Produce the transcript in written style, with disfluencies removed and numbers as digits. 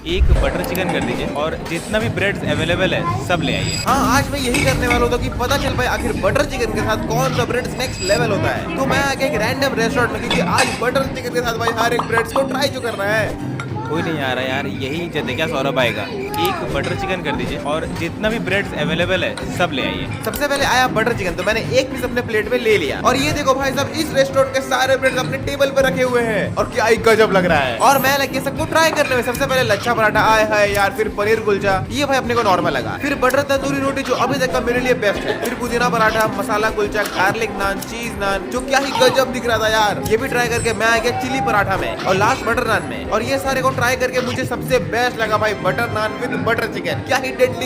एक butter chicken कर दीजिए और जितना भी ब्रेड्स अवेलेबल है सब ले आइए। हाँ, आज मैं यही करने वाला हूँ कि पता चल पाए आखिर बटर चिकन के साथ कौन सा ब्रेड नेक्स्ट लेवल होता है। तो मैं आ गया एक रैंडम रेस्टोरेंट में, क्योंकि आज बटर चिकन के साथ भाई हर एक ब्रेड को ट्राई जो करना है। कोई नहीं आ रहा यार, यही इज्जत है क्या सौरभ आएगा। एक बटर चिकन कर दीजिए और जितना भी ब्रेड्स अवेलेबल है सब ले आइए। सबसे पहले आया बटर चिकन, तो मैंने एक पीस अपने प्लेट में ले लिया। और ये देखो भाई साहब, इस रेस्टोरेंट के सारे ब्रेड अपने टेबल पर रखे हुए हैं और क्या ही गजब लग रहा है। और मैं लगे सबको ट्राई करने में। सबसे पहले लच्छा पराठा आए है यार, फिर पनीर कुलचा, ये भाई अपने को नॉर्मल लगा। फिर बटर तंदूरी रोटी जो अभी तक का मेरे लिए बेस्ट है। फिर पुदीना पराठा, मसाला कुलचा, गार्लिक नान, चीज नान, जो क्या ही गजब दिख रहा था यार। ये भी ट्राई करके मैं आ गया चिली पराठा में और लास्ट बटर नान में। और ये सारे को ट्राई करके मुझे सबसे बेस्ट लगा भाई butter naan with butter chicken, क्या ही डेडली